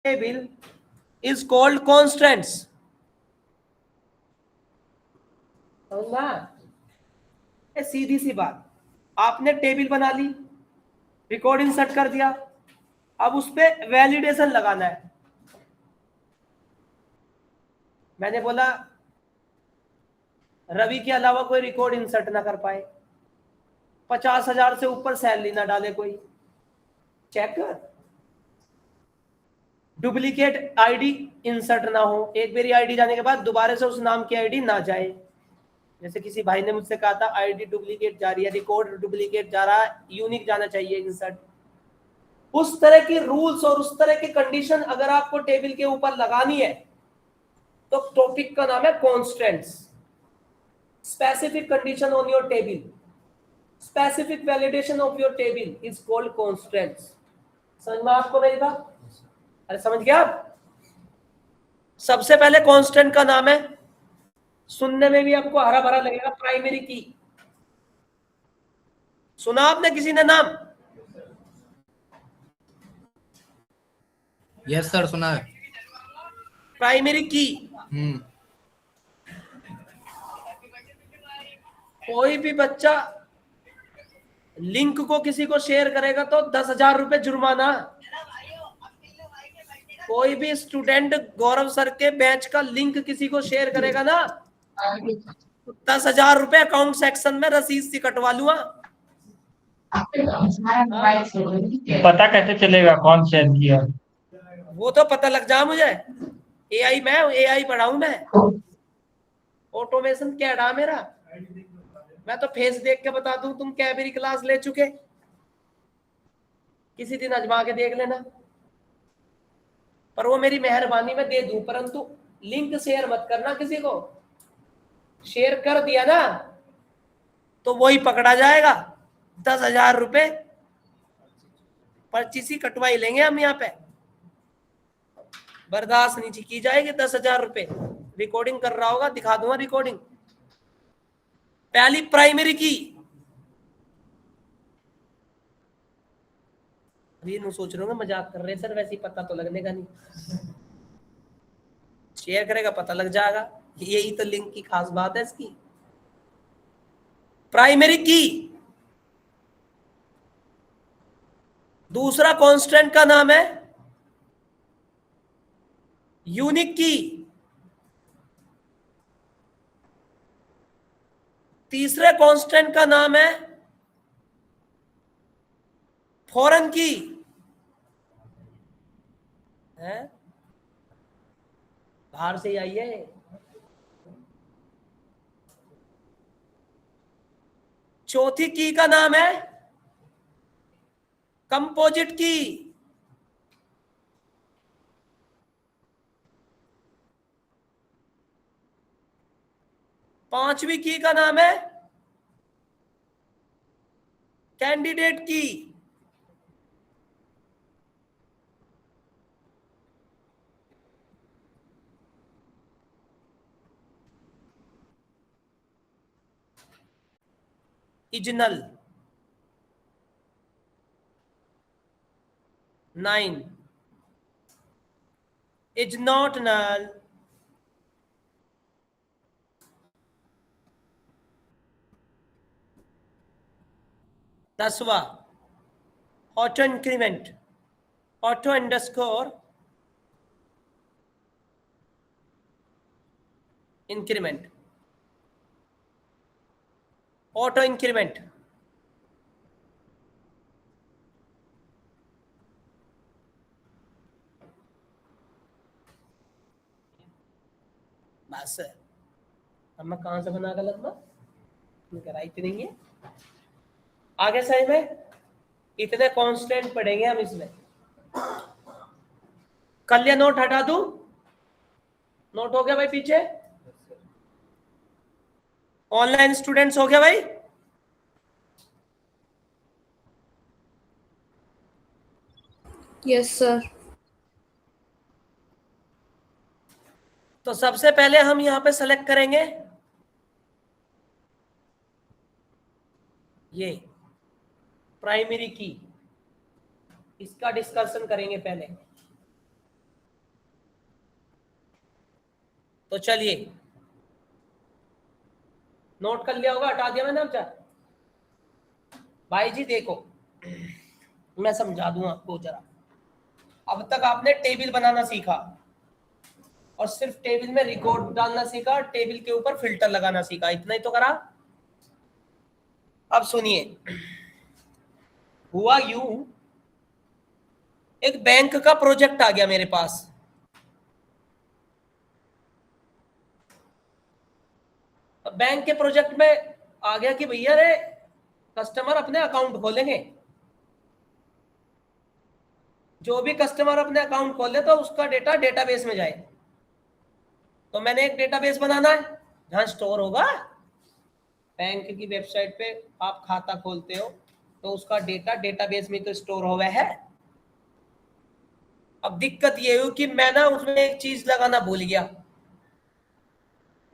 table is called constants. समझना? सीधी सी बात, आपने टेबल बना ली, रिकॉर्डिंग सेट कर दिया, अब उस पर वैलिडेशन लगाना है। मैंने बोला रवि के अलावा कोई रिकॉर्ड इंसर्ट ना कर पाए, 50,000 से ऊपर सैलरी ना डाले कोई, चेक कर। डुप्लीकेट आईडी इंसर्ट ना हो, एक मेरी आईडी जाने के बाद दोबारा से उस नाम की आईडी ना जाए। जैसे किसी भाई ने मुझसे कहा था आईडी डुप्लीकेट जा रही है, रिकॉर्ड डुप्लीकेट जा रहा है, यूनिक जाना चाहिए इंसर्ट। उस तरह की रूल्स और उस तरह की कंडीशन अगर आपको टेबल के ऊपर लगानी है तो टॉपिक का नाम है constants. Specific condition on your table, specific validation of your table is called constants. समझ में आपको मेरी बात? अरे समझ गया आप? सबसे पहले कांस्टेंट का नाम है, सुनने में भी आपको हरा भरा लगेगा, प्राइमरी की। सुना आपने किसी ने नाम? यस सर, सुना है। प्राइमरी की। कोई भी बच्चा लिंक को किसी को शेयर करेगा तो 10,000 रुपए जुर्माना। कोई भी स्टूडेंट गौरव सर के बैच का लिंक किसी को शेयर करेगा ना, 10,000 रुपए अकाउंट सेक्शन में रसीद से कटवा लूंगा। पता कैसे चलेगा कौन शेयर किया? वो तो पता लग जा मुझे। एआई मैं एआई पढ़ाऊं मैं, ऑटोमेशन क्या मेरा। मैं तो फेस देख के बता दूं तुम क्या मेरी क्लास ले चुके, किसी दिन आजमा के देख लेना। पर वो मेरी मेहरबानी में दे दूं, परंतु लिंक शेयर मत करना किसी को। शेयर कर दिया ना तो वही पकड़ा जाएगा, 10,000 रुपए पर्ची सी कटवाई लेंगे हम यहाँ पे, बर्दाश्त नहीं की जाएगी। 10,000 रुपए रिकॉर्डिंग कर रहा होगा, दिखा दूंगा रिकॉर्डिंग। पहली प्राइमरी की, अभी सोच रहा हूँ मजाक कर रहे सर, वैसे ही पता तो लगने का नहीं, शेयर करेगा पता लग जाएगा, यही तो लिंक की खास बात है इसकी। प्राइमरी की। दूसरा कांस्टेंट का नाम है यूनिक की। तीसरे कांस्टेंट का नाम है फॉरेन की है, बाहर से ही आई है। चौथी की का नाम है कंपोजिट की। पांचवी की का नाम है कैंडिडेट की। इजनल 9 इज नॉट नल। दसवा auto increment, auto underscore increment, auto increment. बस अब मैं कहां से बना गलत बात कराई थी नहीं है। आगे सही में इतने कांस्टेंट पढ़ेंगे हम इसमें। कल ये नोट हटा दूं? नोट हो गया भाई पीछे? ऑनलाइन स्टूडेंट्स हो गया भाई? Yes sir. तो सबसे पहले हम यहां पे सेलेक्ट करेंगे ये प्राइमरी की, इसका डिस्कशन करेंगे पहले। तो चलिए नोट कर लिया होगा, हटा दिया मैंने। अब भाई जी देखो, मैं समझा दूं आपको जरा। अब तक आपने टेबल बनाना सीखा और सिर्फ टेबल में रिकॉर्ड डालना सीखा, टेबल के ऊपर फिल्टर लगाना सीखा, इतना ही तो करा। अब सुनिए, हुआ यूं, एक बैंक का प्रोजेक्ट आ गया मेरे पास। अब बैंक के प्रोजेक्ट में आ गया कि भैया रे कस्टमर अपने अकाउंट खोलेंगे, जो भी कस्टमर अपने अकाउंट खोले तो उसका डेटा डेटाबेस में जाए। तो मैंने एक डेटाबेस बनाना है जहां स्टोर होगा। बैंक की वेबसाइट पे आप खाता खोलते हो तो उसका डेटा डेटाबेस में तो स्टोर हुआ है। अब दिक्कत ये हुई कि मैं ना उसमें एक चीज लगाना भूल गया,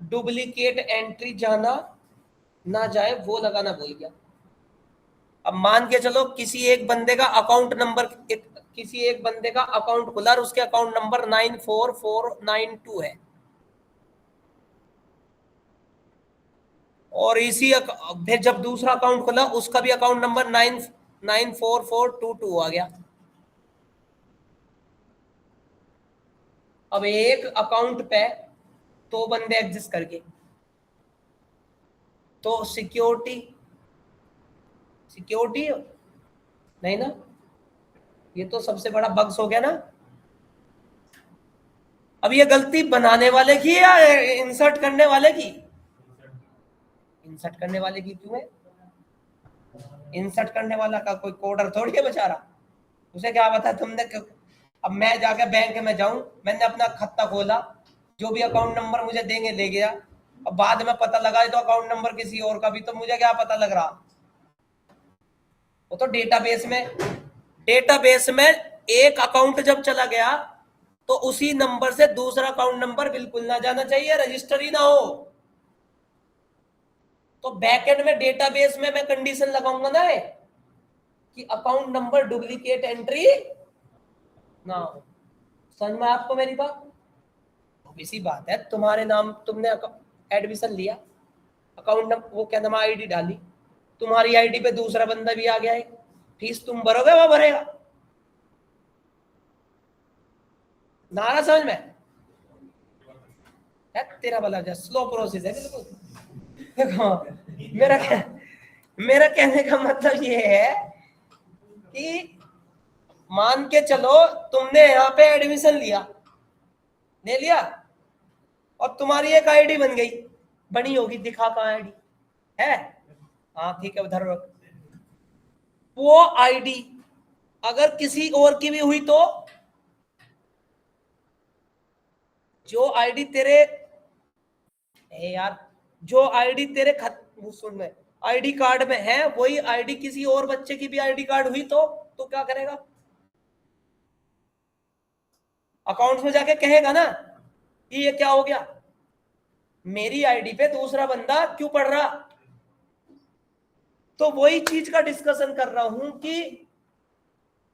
डुप्लीकेट एंट्री जाना ना जाए वो लगाना भूल गया। अब मान के चलो किसी एक बंदे का अकाउंट नंबर, किसी एक बंदे का अकाउंट खुला और उसके अकाउंट नंबर 94492 है, और इसी फिर जब दूसरा अकाउंट खुला उसका भी अकाउंट नंबर 94422 आ गया। अब एक अकाउंट पे तो बंदे एग्जिस्ट करके, तो सिक्योरिटी नहीं ना, ये तो सबसे बड़ा बग्स हो गया ना। अब ये गलती बनाने वाले की या इंसर्ट करने वाले की? इंसर्ट करने वाले की क्यों है? इंसर्ट करने वाला का कोई कोडर थोड़ी है बेचारा, उसे क्या पता तुमने क्यों। अब मैं जाके बैंक में जाऊं, मैंने अपना खाता खोला, जो भी अकाउंट नंबर मुझे देंगे ले गया, अब बाद में पता लगा तो अकाउंट नंबर किसी और का भी, तो मुझे क्या पता लग रहा? वो तो डेटाबेस में एक अकाउंट जब चला गया तो उसी नंबर से दूसरा अकाउंट नंबर बिल्कुल ना जाना चाहिए, रजिस्टर ही ना हो। तो बैकएंड में डेटाबेस में मैं कंडीशन लगाऊंगा ना कि अकाउंट नंबर डुप्लीकेट एंट्री ना हो। समझ में आपको मेरी बात? इसी बात है, तुम्हारे नाम, तुमने एडमिशन लिया, अकाउंट नंबर वो क्या नाम आईडी डाली, तुम्हारी आईडी पे दूसरा बंदा भी आ गया है, फीस तुम भरोगे वो भरेगा? नारा समझ में है? तेरा वाला जो स्लो प्रोसेस है बिल्कुल। देखो मेरा कहने का मतलब ये है कि मान के चलो तुमने यहाँ पे एडमिशन ले लिया और तुम्हारी एक आईडी बन गई, बनी होगी, दिखा कहाँ आईडी है? हाँ ठीक है, उधर रख। वो आईडी अगर किसी और की भी हुई तो जो आईडी तेरे यार, जो आईडी तेरे सुन में आईडी कार्ड में है वही आईडी किसी और बच्चे की भी आईडी कार्ड हुई तो क्या करेगा? अकाउंट्स में जाके कहेगा ना कि ये क्या हो गया, मेरी आईडी पे दूसरा बंदा क्यों पढ़ रहा? तो वही चीज का डिस्कशन कर रहा हूं कि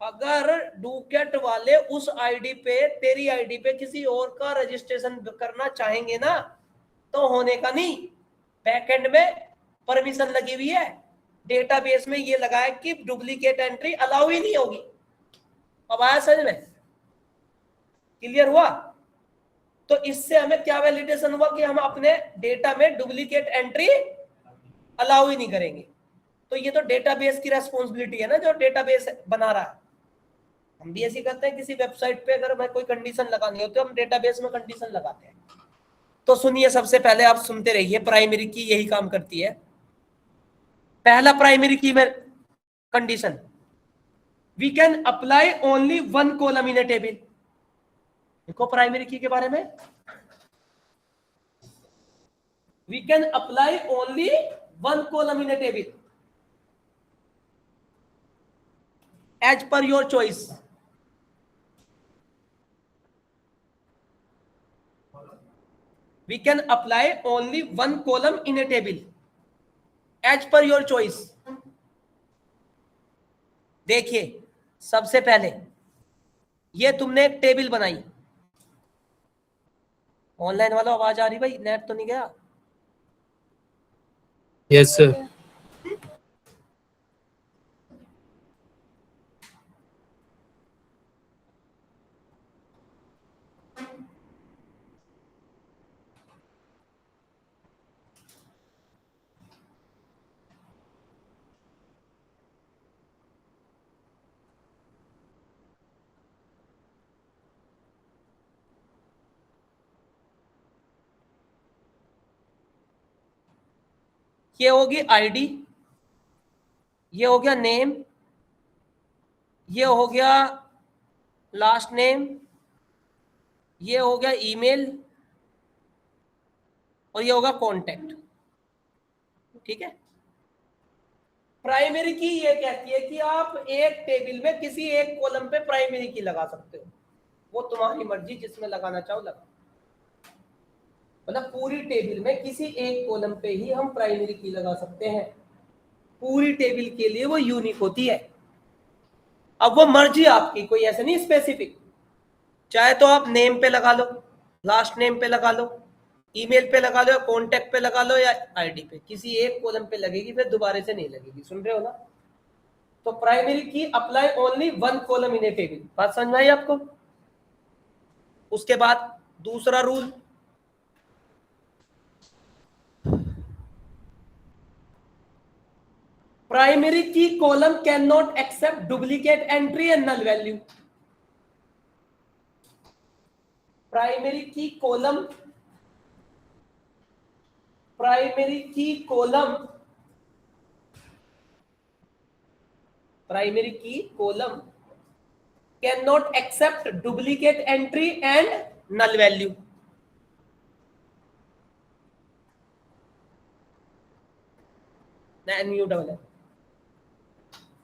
अगर डुप्लीकेट वाले उस आईडी पे, तेरी आईडी पे किसी और का रजिस्ट्रेशन करना चाहेंगे ना, तो होने का नहीं। बैकएंड में परमिशन लगी हुई है, डेटाबेस में ये लगा है कि डुप्लीकेट एंट्री अलाउ ही नहीं होगी। अब आया समझ में? क्लियर हुआ? तो इससे हमें क्या वैलिडेशन हुआ कि हम अपने डेटा में डुप्लीकेट एंट्री अलाउ ही नहीं करेंगे। तो ये तो डेटाबेस की रेस्पॉन्सिबिलिटी है ना, जो डेटाबेस बना रहा है। हम भी ऐसे करते हैं, किसी वेबसाइट पे अगर मैं कोई कंडीशन लगानी हो तो हम डेटाबेस में कंडीशन लगाते हैं। तो सुनिए, सबसे पहले आप सुनते रहिए, प्राइमरी की यही काम करती है। पहला प्राइमरी की में condition, we can apply only one column in a table. देखो प्राइमरी की के बारे में, we can apply only one column in a table as per your choice. We can apply only one column in a table as per your choice. देखिए, सबसे पहले ये तुमने एक टेबल बनाई, ऑनलाइन वालों आवाज आ रही भाई? नेट तो नहीं गया? Yes sir. ये होगी आईडी, ये हो गया नेम, ये हो गया लास्ट नेम, ये हो गया ईमेल, और ये होगा कॉन्टेक्ट। ठीक है। प्राइमरी की ये कहती है कि आप एक टेबल में किसी एक कॉलम पे प्राइमरी की लगा सकते हो, वो तुम्हारी मर्जी, जिसमें लगाना चाहो लगा। मतलब पूरी टेबल में किसी एक कॉलम पे ही हम प्राइमरी की लगा सकते हैं, पूरी टेबल के लिए वो यूनिक होती है। अब वो मर्जी आपकी, कोई ऐसे नहीं स्पेसिफिक, चाहे तो आप नेम पे लगा लो, लास्ट नेम पे लगा लो, ईमेल पे लगा लो, या कॉन्टेक्ट पे लगा लो, या आईडी पे, किसी एक कॉलम पे लगेगी, फिर दोबारा से नहीं लगेगी। सुन रहे हो ना? तो primary key apply only one column in a table. बात समझ में आई आपको? उसके बाद दूसरा rule, primary key column can not accept duplicate entry and null value. Primary key column can not accept duplicate entry and null value.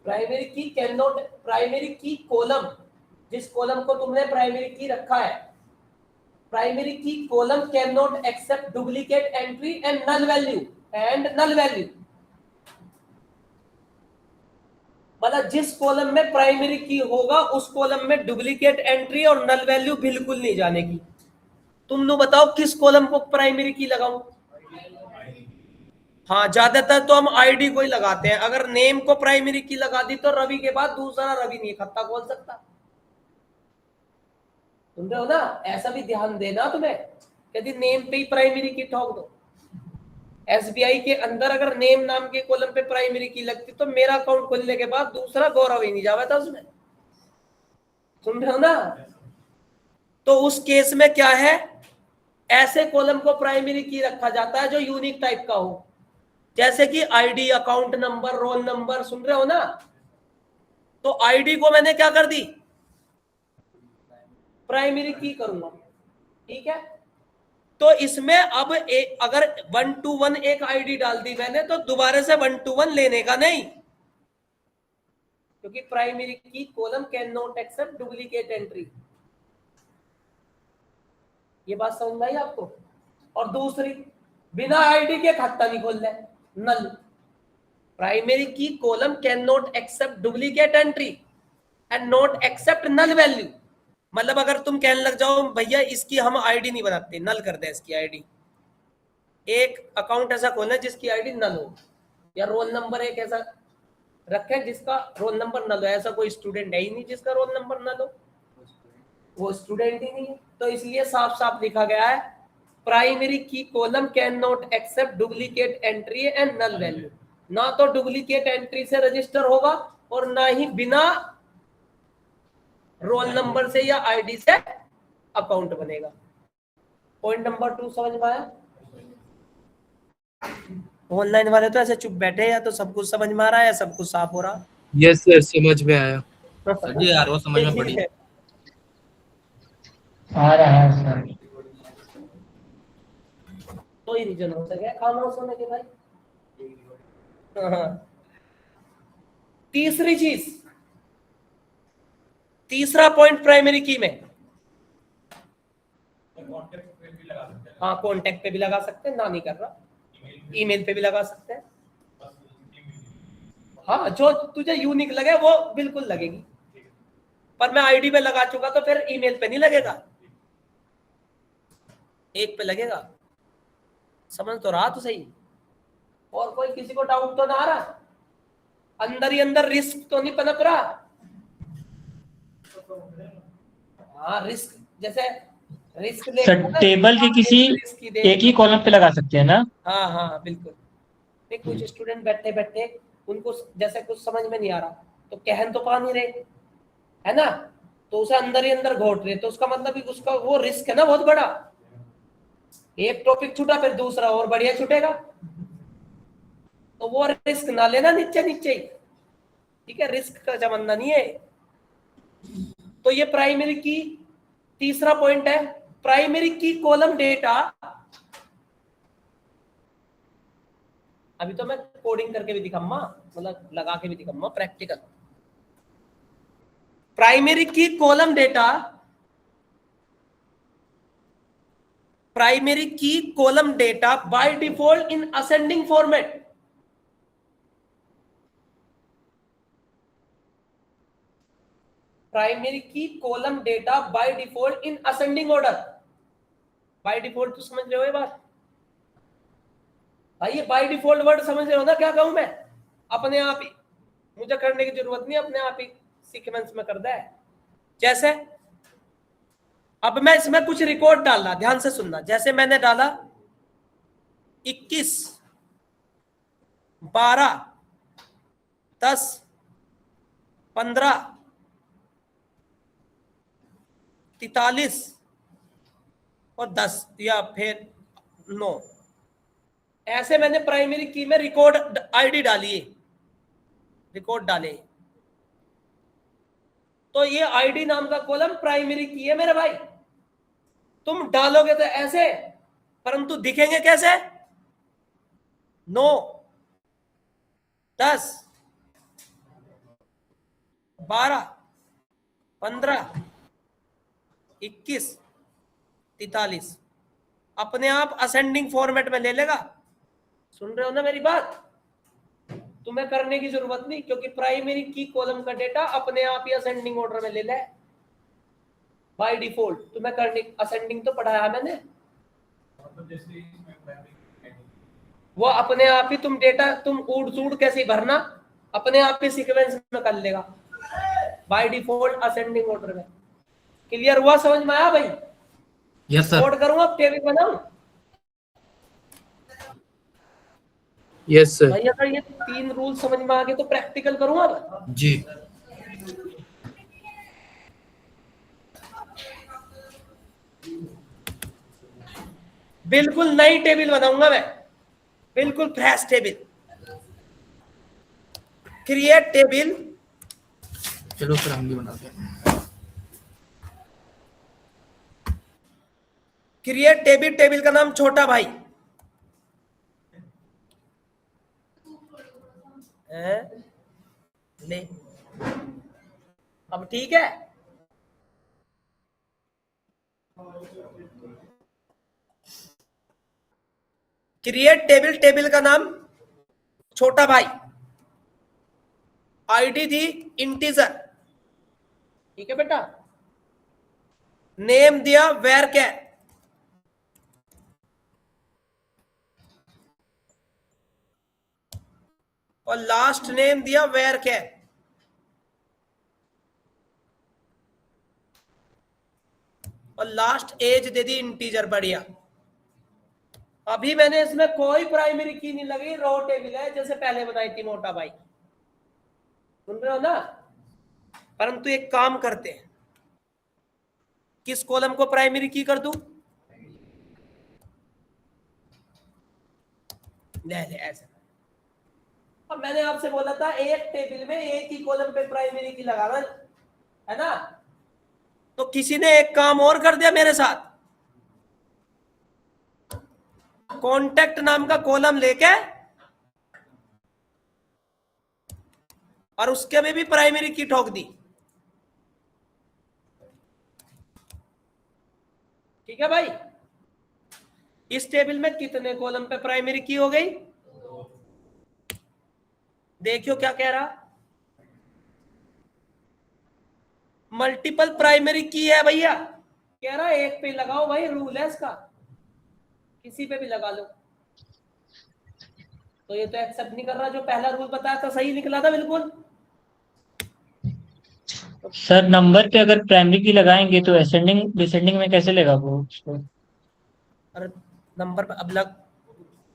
Primary key column, जिस column को तुमने प्राइमरी की रखा है, primary key column can not accept duplicate entry and null value. मतलब जिस column में primary की होगा उस कॉलम में डुप्लीकेट एंट्री और नल वैल्यू बिल्कुल नहीं जानेगी। तुम लोग बताओ किस कॉलम को प्राइमरी की लगाऊं? हाँ, ज्यादातर तो हम आईडी को ही लगाते हैं। अगर नेम को प्राइमरी की लगा दी तो रवि के बाद दूसरा रवि नहीं खाता खोल सकता। सुन रहे हो ना? ऐसा भी ध्यान देना तुम्हें, यदि नेम पे ही प्राइमरी की ठोक दो। एसबीआई के अंदर अगर नेम नाम के कॉलम पे प्राइमरी की लगती तो मेरा अकाउंट खोलने के बाद दूसरा गौरव ही नहीं जावा था उसमें। सुन रहे हो ना? तो उस केस में क्या है, ऐसे कॉलम को प्राइमरी की रखा जाता है जो यूनिक टाइप का हो, जैसे कि ID, account number, roll number. सुन रहे हो ना? तो आईडी को मैंने क्या कर दी, प्राइमरी की करूंगा। ठीक है। तो इसमें अब अगर 1 to 1 एक आईडी डाल दी मैंने, तो दोबारा से 1 to 1 लेने का नहीं, क्योंकि primary key column can not accept duplicate entry. ये बात समझ में आई आपको? और दूसरी, बिना आईडी के खाता नहीं खोल रहे, null. Primary key column can not accept duplicate entry and not accept null value. मतलब अगर तुम कहने लग जाओ भैया इसकी हम आईडी नहीं बनाते, नल कर दे इसकी आईडी, एक अकाउंट ऐसा खोलना है जिसकी आईडी नल हो, या रोल नंबर एक ऐसा रखें जिसका रोल नंबर नल हो। ऐसा कोई स्टूडेंट है ही नहीं जिसका रोल नंबर नल हो, वो स्टूडेंट ही नहीं है। तो इसलिए साफ साफ लिखा गया है, primary key column can not accept duplicate entry and null value. ना तो डुप्लीकेट एंट्री से रजिस्टर होगा और ना ही बिना रोल नंबर से या आईडी से अकाउंट बनेगा। पॉइंट नंबर 2 समझ में आया? ऑनलाइन वाले तो ऐसे चुप बैठे, या तो सब कुछ समझ में आ रहा है या सब कुछ साफ हो रहा? यस सर, समझ में आया। सर जी यार वो समझ में पड़ी। आ रहा है सर। तो ही रीजन हो सके खाना सोने के भाई। तीसरी चीज, तीसरा पॉइंट प्राइमरी की में, हाँ कॉन्टेक्ट पे भी लगा सकते हैं, ना नहीं कर रहा, ईमेल पे भी लगा सकते हैं। हाँ, जो तुझे यूनिक लगे वो बिल्कुल लगेगी, पर मैं आईडी पे लगा चुका तो फिर ईमेल पे नहीं लगेगा। एक पे लगेगा। समझ तो रहा तो सही। और कोई किसी को डाउट तो ना आ रहा? अंदर ही अंदर रिस्क तो नहीं पनप रहा? हाँ रिस्क, जैसे रिस्क सर टेबल के किसी रिस्क की दे। एक ही कॉलम पे लगा सकते हैं ना? हाँ हाँ बिल्कुल। नहीं, कुछ स्टूडेंट बैठे बैठे उनको जैसे कुछ समझ में नहीं आ रहा तो कहन तो पा नहीं रहे, है ना, तो उसे अंदर ही अंदर घोट रहे, तो उसका मतलब उसका वो रिस्क है ना बहुत बड़ा। एक टॉपिक छूटा फिर दूसरा और बढ़िया छूटेगा, तो वो रिस्क ना लेना नीचे नीचे ही, ठीक है, रिस्क का जमाना नहीं है। तो ये प्राइमरी की तीसरा पॉइंट है, प्राइमरी की कॉलम डेटा। अभी तो मैं कोडिंग करके भी दिखाऊंगा, मतलब लगा के भी दिखाऊंगा practical. Primary key column data, primary key column data by default in ascending format. Primary key column data by default in ascending order. By default तो समझ रहे हो ये बात भाई? ये बाय डिफॉल्ट वर्ड समझ रहे हो ना क्या कहूं मैं? अपने आप ही, मुझे करने की जरूरत नहीं, अपने आप ही सीक्वेंस में कर दे। जैसे अब मैं इसमें कुछ रिकॉर्ड डालना, ध्यान से सुनना। जैसे मैंने डाला 21 12 10 15 43 और 10 या फिर 9, ऐसे मैंने प्राइमरी की में रिकॉर्ड आईडी डाली है, रिकॉर्ड डाले, तो ये आईडी नाम का कॉलम प्राइमरी की है मेरे भाई। तुम डालोगे तो ऐसे, परंतु दिखेंगे कैसे? 9 10 12 15 21 43 अपने आप असेंडिंग फॉर्मेट में ले लेगा। सुन रहे हो ना मेरी बात? तुम्हें करने की जरूरत नहीं, क्योंकि प्राइमरी की कॉलम का डेटा अपने आप ही असेंडिंग ऑर्डर में ले ले बाय डिफॉल्ट। तुम्हें करने असेंडिंग तो पढ़ाया मैंने, वो अपने आप ही तुम डेटा तुम उड़ सूड़ कैसे भरना, अपने आप ही सीक्वेंस में कर लेगा बाय डिफॉल्ट असेंडिंग ऑर्डर में। क्लियर हुआ? समझ में आया भाई? Yes sir. कोड करूं अब, टेबल बनाऊं यस सर। भाई? अगर ये 3 रूल समझ में आ गए तो प्रैक्टिकल करूं अब। जी। बिल्कुल नई टेबल बनाऊंगा मैं, बिल्कुल फ्रेश टेबल। क्रिएट टेबल, चलो सर हम भी बनाते हैं। क्रिएट टेबल, टेबल का नाम छोटा भाई है। ले अब ठीक है। क्रिएट टेबल, टेबल का नाम छोटा भाई, आईडी थी इंटीजर, ठीक है बेटा, नेम दिया वेर कैर, और लास्ट नेम दिया वेर कैर, और लास्ट एज दे दी इंटीजर। बढ़िया। अभी मैंने इसमें कोई प्राइमरी की नहीं लगी, रो टेबल है जैसे पहले बनाई थी मोटा भाई। सुन रहे हो ना? परंतु एक काम करते हैं, किस कॉलम को प्राइमरी की कर दूं? ले ले ऐसे। अब मैंने आपसे बोला था एक टेबल में एक ही कॉलम पे प्राइमरी की लगाना है ना, तो किसी ने एक काम और कर दिया मेरे साथ। कॉन्टेक्ट नाम का कॉलम लेके और उसके में भी प्राइमरी की ठोक दी। ठीक है भाई? इस टेबल में कितने कॉलम पे प्राइमरी की हो गई? देखियो क्या कह रहा, मल्टीपल प्राइमरी की है भैया। कह रहा एक पे लगाओ भाई, रूल है इसका। किसी पे भी लगा लो। तो ये तो एक्सेप्ट नहीं कर रहा, जो पहला रूल बताया था सही निकला था बिल्कुल। सर नंबर पे अगर प्राइमरी की लगाएंगे तो असेंडिंग डिसेंडिंग में कैसे लेगा वो उसको? अरे नंबर पे अब लग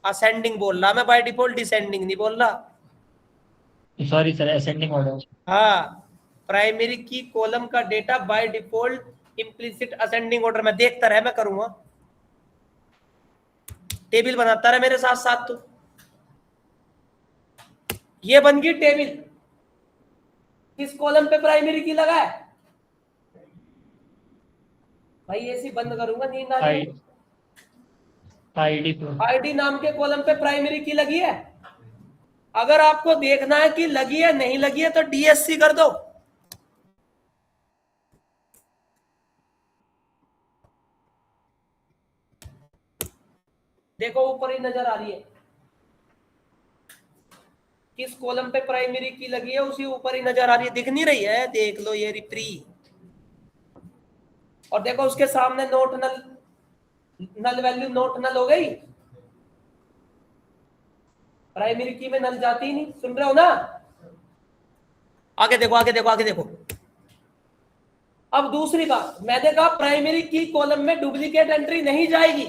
असेंडिंग बोल रहा मैं, बाय डिफॉल्ट डिसेंडिंग नहीं बोल रहा। Sorry sir, ascending order. हाँ, प्राइमरी की कॉलम का data by default implicit ascending order में देखता रहे, मैं करूंगा टेबल बनाता रहे मेरे साथ साथ। तो ये बन गई टेबल, किस कॉलम पे प्राइमरी की लगा है भाई, ऐसी बंद करूंगा नींद आ रही है। आईडी पे। आईडी नाम के कॉलम पे प्राइमरी की लगी है। अगर आपको देखना है कि लगी है नहीं लगी है तो डीएससी कर दो। देखो ऊपर ही नजर आ रही है, किस कॉलम पे प्राइमरी की लगी है उसी ऊपर ही नजर आ रही है, दिख नहीं रही है? देख लो ये रिप्री। और देखो उसके सामने नोट नल, नल वैल्यू नोट नल हो गई। प्राइमरी की में नल जाती ही नहीं, सुन रहे हो ना? आगे देखो आगे देखो आगे देखो। अब दूसरी बात, मैंने कहा प्राइमरी की कॉलम में डुप्लीकेट एंट्री नहीं जाएगी।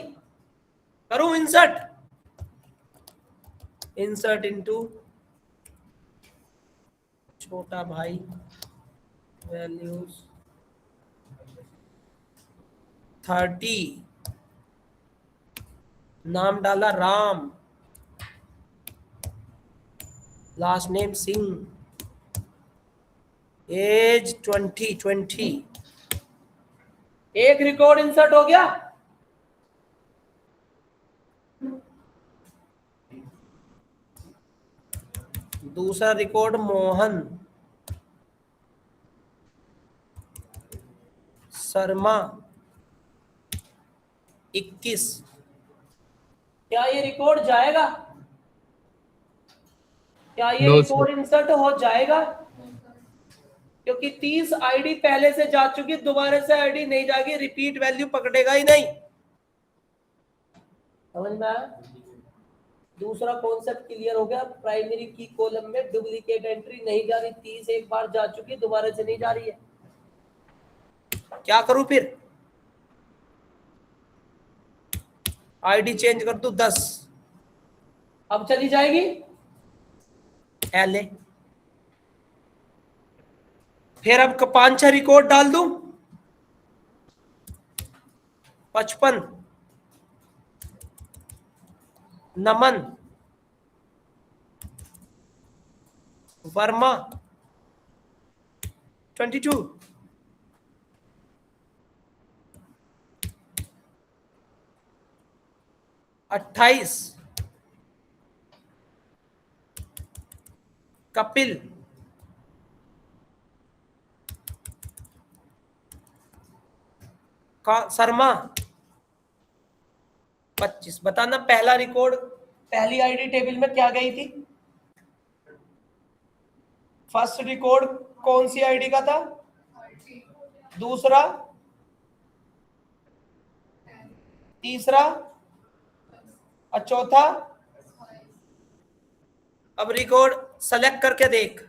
करूं इंसर्ट, इंसर्ट इनटू छोटा भाई वैल्यूज 30, नाम डाला Ram, last name Singh, age 20, एक रिकॉर्ड इंसर्ट हो गया। दूसरा रिकॉर्ड मोहन शर्मा 21। क्या ये रिकॉर्ड जाएगा? क्या ये No, रिकॉर्ड इंसर्ट हो जाएगा? क्योंकि 30 आईडी पहले से जा चुकी, दोबारा से आईडी नहीं जाएगी, रिपीट वैल्यू पकड़ेगा ही नहीं। समझ में आया? दूसरा कॉन्सेप्ट क्लियर हो गया। प्राइमरी की कॉलम में डुप्लीकेट एंट्री नहीं जा रही, 30 एक बार जा चुकी, दोबारा से नहीं जा रही है। क्या करूं फिर? आईडी चेंज कर दूं 10, अब चली जाएगी एल ए। फिर अब 5-6 रिकॉर्ड डाल दूं, 55 नमन वर्मा 22, 28 कपिल, शर्मा 25। बताना पहला रिकॉर्ड पहली आईडी टेबल में क्या गई थी? फर्स्ट रिकॉर्ड कौन सी आईडी का था? दूसरा, तीसरा और चौथा। अब रिकॉर्ड सेलेक्ट करके देख,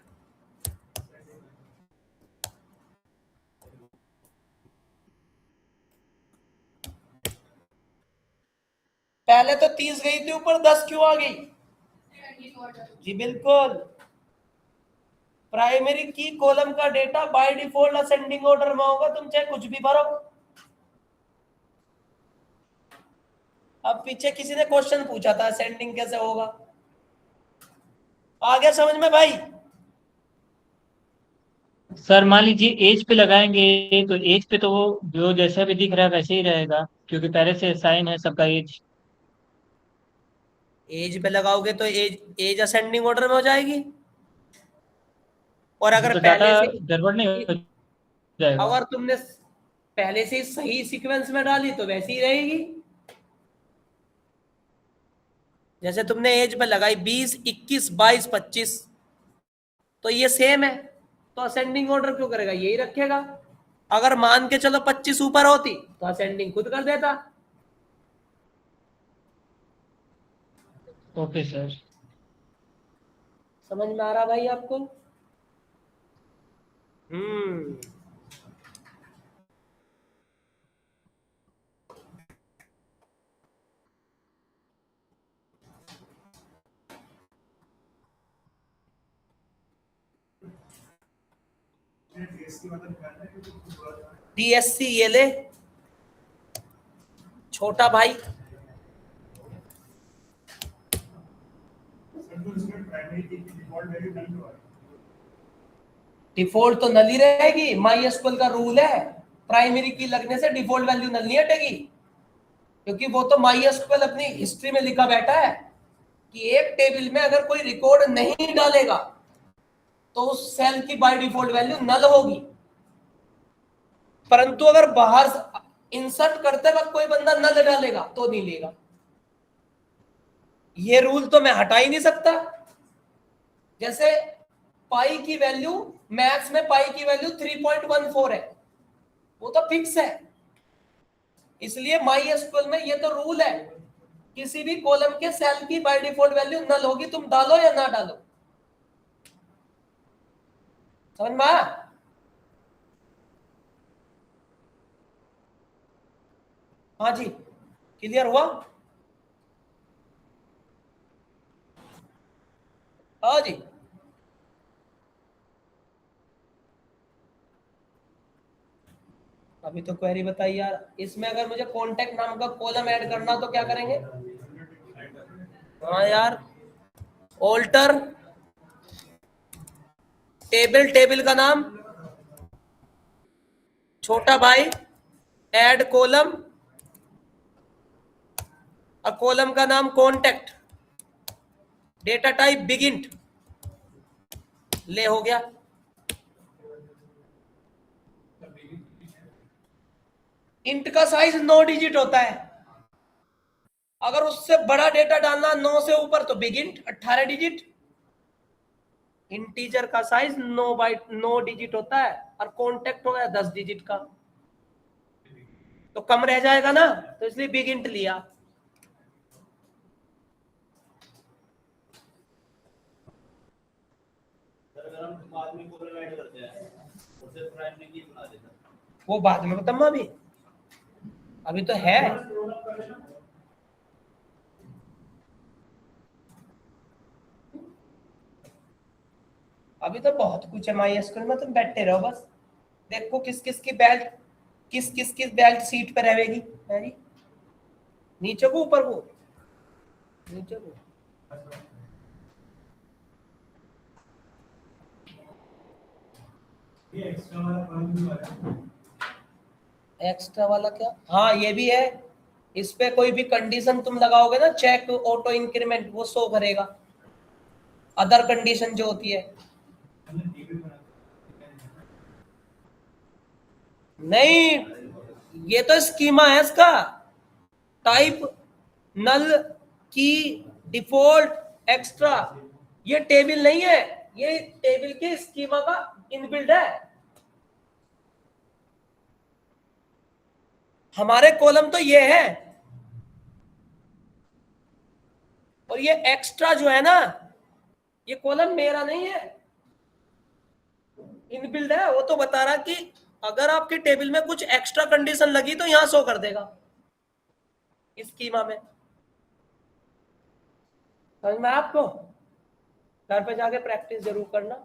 पहले तो 30 गई थी ऊपर, 10 क्यों आ गई? जी बिल्कुल, प्राइमरी की कॉलम का data by default ascending order में होगा, तुम चाहे कुछ भी भरो। अब पीछे किसी ने क्वेश्चन पूछा था असेंडिंग कैसे होगा, आ गया समझ में भाई? सर मान लीजिए एज पे लगाएंगे तो एज पे तो वो जो जैसा भी दिख रहा है वैसे ही रहेगा, क्योंकि पहले से साइन है सबका एज। एज पे लगाओगे तो एज एज असेंडिंग ऑर्डर में हो जाएगी। और अगर तो डाटा पहले से, गड़बड़ नहीं हो जाएगा? अगर तुमने पहले से सही सीक्वेंस में डाली तो वैसी ही रहेगी। जैसे तुमने एज पे लगाई 20, 21, 22, 25, तो ये सेम है, तो असेंडिंग ऑर्डर क्यों करेगा? यही रखेगा। अगर मान के चलो 25 ऊपर होती तो असेंडिंग खुद कर देता। Okay sir. समझ में आ रहा भाई आपको? DSC ये ले छोटा भाई, डिफॉल्ट तो नल ही रहेगी। माई एसक्यूएल का रूल है, प्राइमरी की लगने से डिफॉल्ट वैल्यू नल नहीं हटेगी, क्योंकि वो तो माई एसक्यूएल अपनी हिस्ट्री में लिखा बैठा है कि एक टेबल में अगर कोई रिकॉर्ड नहीं डालेगा तो उस सेल की बाय डिफॉल्ट वैल्यू नल होगी। परंतु अगर बाहर इंसर्ट करते वक्त कोई बंदा नल डालेगा तो नहीं लेगा। ये रूल तो मैं हटा ही नहीं सकता। जैसे पाई की वैल्यू, मैथ्स में पाई की वैल्यू 3.14 है, वो तो फिक्स है। इसलिए माई एसक्यूएल में ये तो रूल है, किसी भी कॉलम के सेल की बाय डिफॉल्ट वैल्यू नल होगी, तुम डालो या ना डालो। समझ में आया? हाँ जी, क्लियर हुआ? हाँ जी, अभी तो क्वेरी बताइए यार। इसमें अगर मुझे कॉन्टेक्ट नाम का कॉलम ऐड करना तो क्या करेंगे? हाँ यार, ऑल्टर टेबल, टेबल का नाम छोटा भाई, ऐड कॉलम, और कॉलम का नाम कॉन्टेक्ट, डेटा टाइप बिगिंट, ले हो गया। इंट का साइज 9 डिजिट होता है, अगर उससे बड़ा डेटा डालना 9 से ऊपर तो बिगिंट 18 डिजिट। इंटीजर का साइज 9 डिजिट होता है, और कॉन्टेक्ट हो गया 10 डिजिट का, तो कम रह जाएगा ना, तो इसलिए बिगिंट लिया। वो बाद में बताऊंगा, अभी तो है। अभी तो बहुत कुछ है माई एसक्यूएल में, तुम बैठे रहो बस, देखो किस किस की बेल्ट, किस किस की बेल्ट सीट पे रहेगी। नीचे को ऊपर को, नीचे को। एक्स्ट्रा वाला क्या? हाँ ये भी है। इस पे कोई भी कंडीशन तुम लगाओगे ना, चेक ऑटो इंक्रीमेंट, वो शो करेगा। अदर कंडीशन जो होती है, नहीं, ये तो स्कीमा है इसका। टाइप नल की डिफॉल्ट एक्स्ट्रा, ये टेबल नहीं है, ये टेबल के स्कीमा का इनबिल्ड है। हमारे कॉलम तो ये है, और ये एक्स्ट्रा जो है ना, ये कॉलम मेरा नहीं है, इनबिल्ड है। वो तो बता रहा कि अगर आपके टेबल में कुछ एक्स्ट्रा कंडीशन लगी तो यहां शो कर देगा इस स्कीमा में। समझ में आपको? घर पे जाके प्रैक्टिस जरूर करना।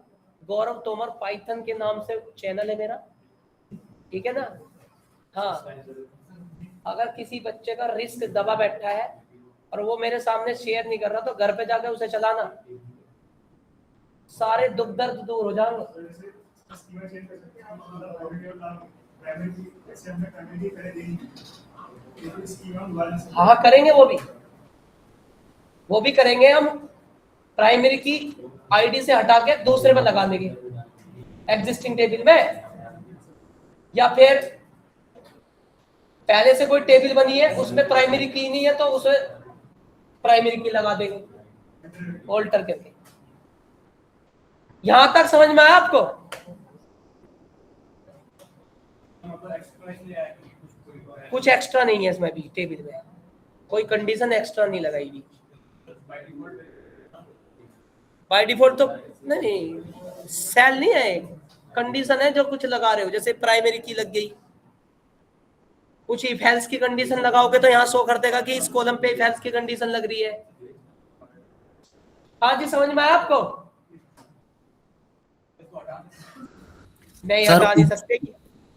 गौरव तोमर पाइथन के नाम से चैनल है मेरा, ठीक है ना? हाँ, अगर किसी बच्चे का रिस्क दबा बैठा है और वो मेरे सामने शेयर नहीं कर रहा, तो घर पे जाके उसे चलाना, सारे दुख दर्द दूर हो जाएंगे। हाँ करेंगे, वो भी करेंगे हम। प्राइमरी की आईडी से हटा के दूसरे में लगा देंगे एग्जिस्टिंग टेबल में, या फिर पहले से कोई टेबल बनी है उसमें प्राइमरी की नहीं है तो उसे प्राइमरी की लगा देंगे ऑल्टर करके। यहां तक समझ में आया आपको? कुछ एक्स्ट्रा नहीं है इसमें भी, टेबल में कोई कंडीशन एक्स्ट्रा नहीं लगाई हुई। बाय डिफॉल्ट तो नहीं, सेल नहीं है, कंडीशन है जो कुछ लगा रहे हो, जैसे प्राइमरी की लग गई, कुछ इफ एल्स की कंडीशन लगाओगे तो यहाँ शो कर देगा कि इस कॉलम पे इफ एल्स की कंडीशन लग रही है। हाँ जी, समझ में आया आपको? नहीं सर, हटा नहीं सकते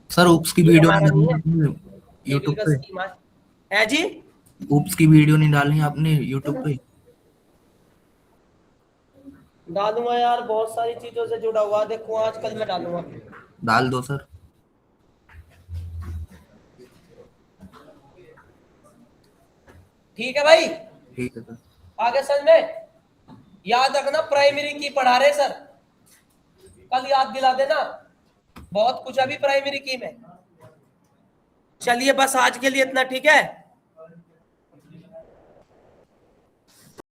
सर ऊप्स की ये वीडियो हमारा नहीं है, नहीं यूट्यूब का पे, स्कीम है जी। ऊप्स की वीडियो नहीं डालनी आपने यूट्यूब पे? डालूंगा यार, बहुत सारी चीजों से जुड़ा हुआ, देखो आजकल मैं डालूंगा। डाल दो सर। ठीक है भाई, ठीक है सर। आगे समझ में? याद रखना प्राइमरी की पढ़ा रहे सर, कल याद दिला देना, बहुत कुछ अभी प्राइमरी की में। चलिए बस आज के लिए इतना, ठीक है।